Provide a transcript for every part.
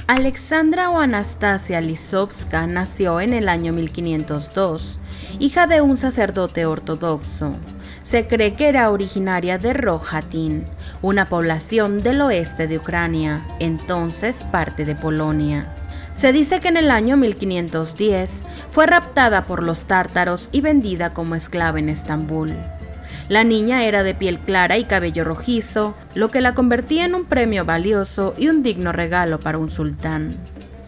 Alexandra o Anastasia Lisovska nació en el año 1502, hija de un sacerdote ortodoxo. Se cree que era originaria de Rojatín, una población del oeste de Ucrania, entonces parte de Polonia. Se dice que en el año 1510 fue raptada por los tártaros y vendida como esclava en Estambul. La niña era de piel clara y cabello rojizo, lo que la convertía en un premio valioso y un digno regalo para un sultán.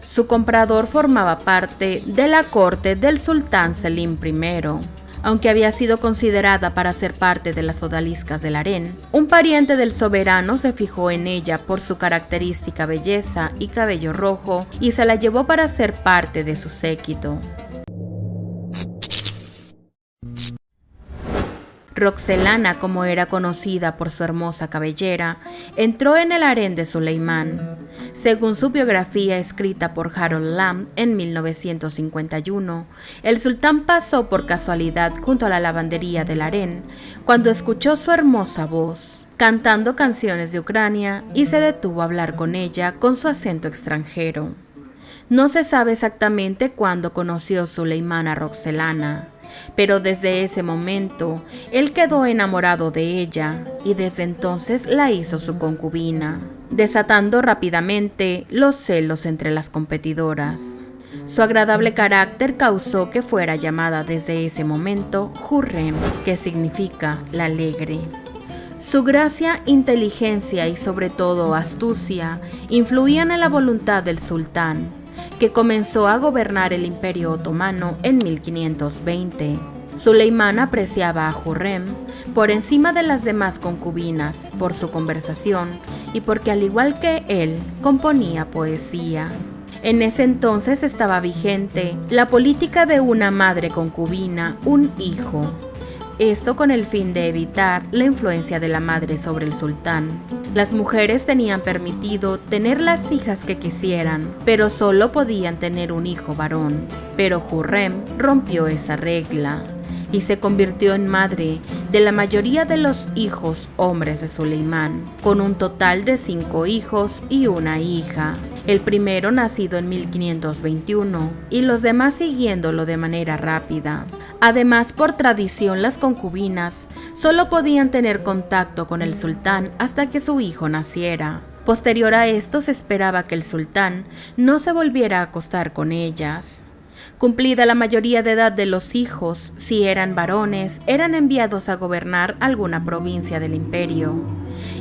Su comprador formaba parte de la corte del sultán Selim I. Aunque había sido considerada para ser parte de las odaliscas del harén, un pariente del soberano se fijó en ella por su característica belleza y cabello rojo y se la llevó para ser parte de su séquito. Roxelana, como era conocida por su hermosa cabellera, entró en el harén de Suleimán. Según su biografía escrita por Harold Lamb en 1951, el sultán pasó por casualidad junto a la lavandería del harén cuando escuchó su hermosa voz, cantando canciones de Ucrania, y se detuvo a hablar con ella con su acento extranjero. No se sabe exactamente cuándo conoció Suleimán a Roxelana, pero desde ese momento él quedó enamorado de ella y desde entonces la hizo su concubina, desatando rápidamente los celos entre las competidoras. Su agradable carácter causó que fuera llamada desde ese momento Hurrem, que significa la alegre. Su gracia, inteligencia y sobre todo astucia influían en la voluntad del sultán, que comenzó a gobernar el Imperio Otomano en 1520. Suleimán apreciaba a Hurrem por encima de las demás concubinas por su conversación y porque, al igual que él, componía poesía. En ese entonces estaba vigente la política de una madre concubina, un hijo. Esto con el fin de evitar la influencia de la madre sobre el sultán. Las mujeres tenían permitido tener las hijas que quisieran, pero solo podían tener un hijo varón. Pero Hurrem rompió esa regla y se convirtió en madre de la mayoría de los hijos hombres de Suleimán, con un total de 5 hijos y una hija. El primero nacido en 1521 y los demás siguiéndolo de manera rápida. Además, por tradición, las concubinas solo podían tener contacto con el sultán hasta que su hijo naciera. Posterior a esto, se esperaba que el sultán no se volviera a acostar con ellas. Cumplida la mayoría de edad de los hijos, si eran varones, eran enviados a gobernar alguna provincia del imperio,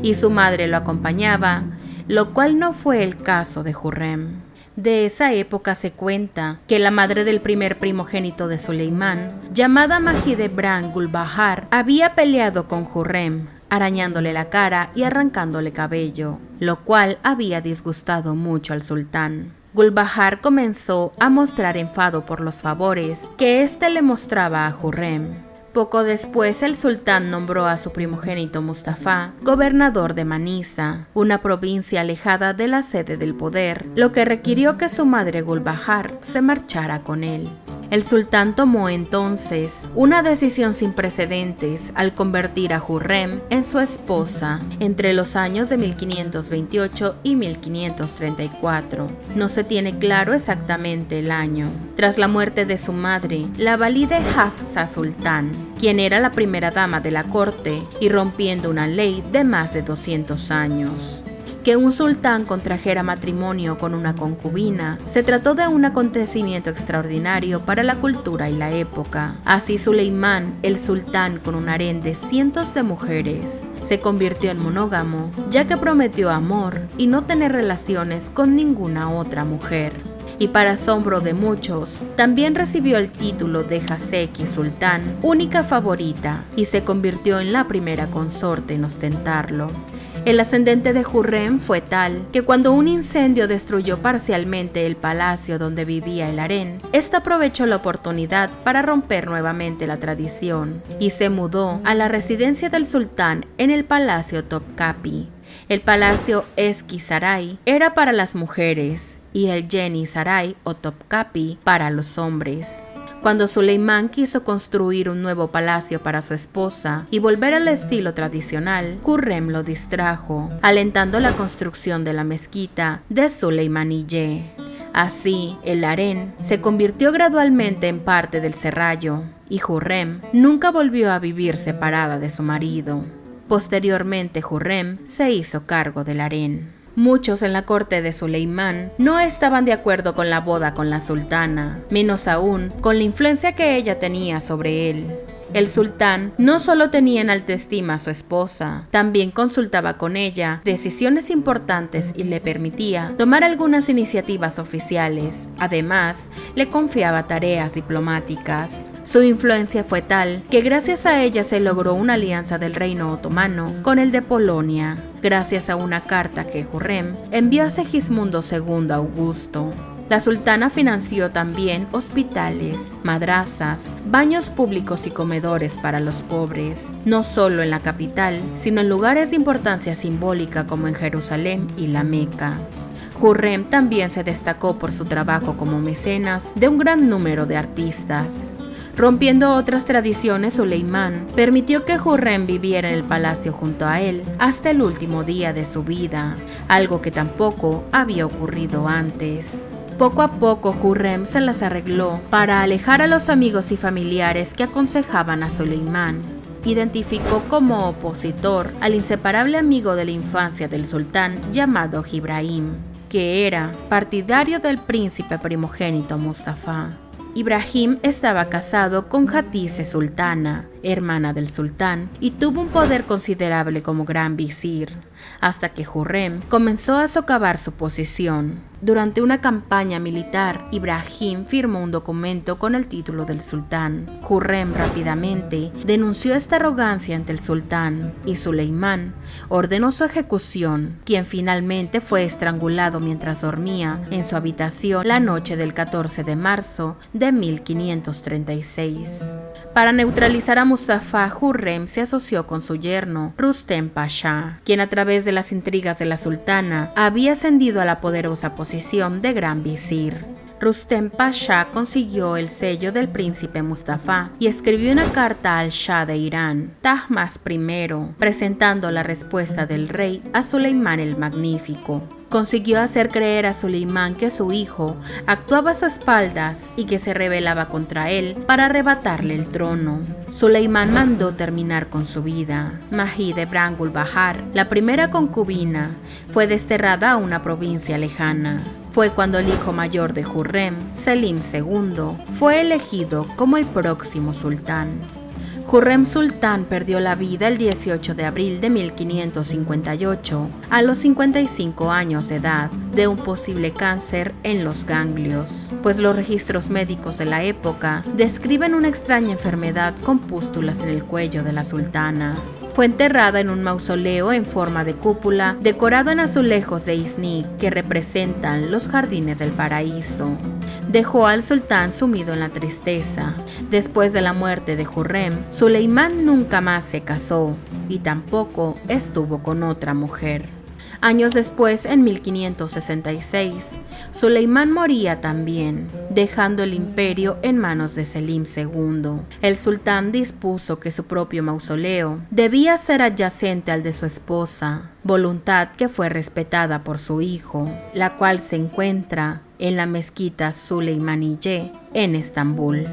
y su madre lo acompañaba, lo cual no fue el caso de Hurrem. De esa época se cuenta que la madre del primer primogénito de Suleimán, llamada Mahidevran Gulbahar, había peleado con Hurrem, arañándole la cara y arrancándole cabello, lo cual había disgustado mucho al sultán. Gulbahar comenzó a mostrar enfado por los favores que éste le mostraba a Hurrem. Poco después, el sultán nombró a su primogénito Mustafa gobernador de Manisa, una provincia alejada de la sede del poder, lo que requirió que su madre Gulbahar se marchara con él. El sultán tomó entonces una decisión sin precedentes al convertir a Hurrem en su esposa entre los años de 1528 y 1534. No se tiene claro exactamente el año. Tras la muerte de su madre, la valide Hafsa Sultán, quien era la primera dama de la corte y rompiendo una ley de más de 200 años. Que un sultán contrajera matrimonio con una concubina se trató de un acontecimiento extraordinario para la cultura y la época. Así Suleimán, el sultán con un harén de cientos de mujeres, se convirtió en monógamo, ya que prometió amor y no tener relaciones con ninguna otra mujer. Y para asombro de muchos, también recibió el título de Haseki Sultán, única favorita, y se convirtió en la primera consorte en ostentarlo. El ascendente de Hurrem fue tal que cuando un incendio destruyó parcialmente el palacio donde vivía el harén, ésta aprovechó la oportunidad para romper nuevamente la tradición y se mudó a la residencia del sultán en el palacio Topkapi. El palacio Eski Saray era para las mujeres y el Yeni Saray o Topkapi para los hombres. Cuando Suleimán quiso construir un nuevo palacio para su esposa y volver al estilo tradicional, Hürrem lo distrajo, alentando la construcción de la mezquita de Süleymaniyye. Así, el harén se convirtió gradualmente en parte del serrallo, y Hürrem nunca volvió a vivir separada de su marido. Posteriormente, Hürrem se hizo cargo del harén. Muchos en la corte de Suleimán no estaban de acuerdo con la boda con la sultana, menos aún con la influencia que ella tenía sobre él. El sultán no solo tenía en alta estima a su esposa, también consultaba con ella decisiones importantes y le permitía tomar algunas iniciativas oficiales. Además, le confiaba tareas diplomáticas. Su influencia fue tal que gracias a ella se logró una alianza del reino otomano con el de Polonia, gracias a una carta que Hürrem envió a Segismundo II Augusto. La sultana financió también hospitales, madrazas, baños públicos y comedores para los pobres, no solo en la capital, sino en lugares de importancia simbólica como en Jerusalén y la Meca. Hürrem también se destacó por su trabajo como mecenas de un gran número de artistas. Rompiendo otras tradiciones, Suleimán permitió que Hürrem viviera en el palacio junto a él hasta el último día de su vida, algo que tampoco había ocurrido antes. Poco a poco, Hürrem se las arregló para alejar a los amigos y familiares que aconsejaban a Suleimán. Identificó como opositor al inseparable amigo de la infancia del sultán llamado Ibrahim, que era partidario del príncipe primogénito Mustafa. Ibrahim estaba casado con Hatice Sultana, hermana del sultán, y tuvo un poder considerable como gran visir, hasta que Hürrem comenzó a socavar su posición. Durante una campaña militar, Ibrahim firmó un documento con el título del sultán. Hürrem rápidamente denunció esta arrogancia ante el sultán, y Suleimán ordenó su ejecución, quien finalmente fue estrangulado mientras dormía en su habitación la noche del 14 de marzo de 1536. Para neutralizar a Mustafa, Hürrem se asoció con su yerno, Rüstem Pasha, quien a través de las intrigas de la sultana había ascendido a la poderosa posición de gran visir. Rüstem Pasha consiguió el sello del príncipe Mustafa y escribió una carta al Shah de Irán, Tahmasp I, presentando la respuesta del rey a Suleimán el Magnífico. Consiguió hacer creer a Suleimán que su hijo actuaba a sus espaldas y que se rebelaba contra él para arrebatarle el trono. Suleimán mandó terminar con su vida. Mahid Ebn ul-Bahar, la primera concubina, fue desterrada a una provincia lejana. Fue cuando el hijo mayor de Hürrem, Selim II, fue elegido como el próximo sultán. Hürrem Sultán perdió la vida el 18 de abril de 1558, a los 55 años de edad, de un posible cáncer en los ganglios, pues los registros médicos de la época describen una extraña enfermedad con pústulas en el cuello de la sultana. Fue enterrada en un mausoleo en forma de cúpula, decorado en azulejos de Iznik que representan los jardines del paraíso. Dejó al sultán sumido en la tristeza. Después de la muerte de Hürrem, Suleimán nunca más se casó y tampoco estuvo con otra mujer. Años después, en 1566, Suleimán moría también, dejando el imperio en manos de Selim II. El sultán dispuso que su propio mausoleo debía ser adyacente al de su esposa, voluntad que fue respetada por su hijo, la cual se encuentra en la mezquita Süleymaniyye en Estambul.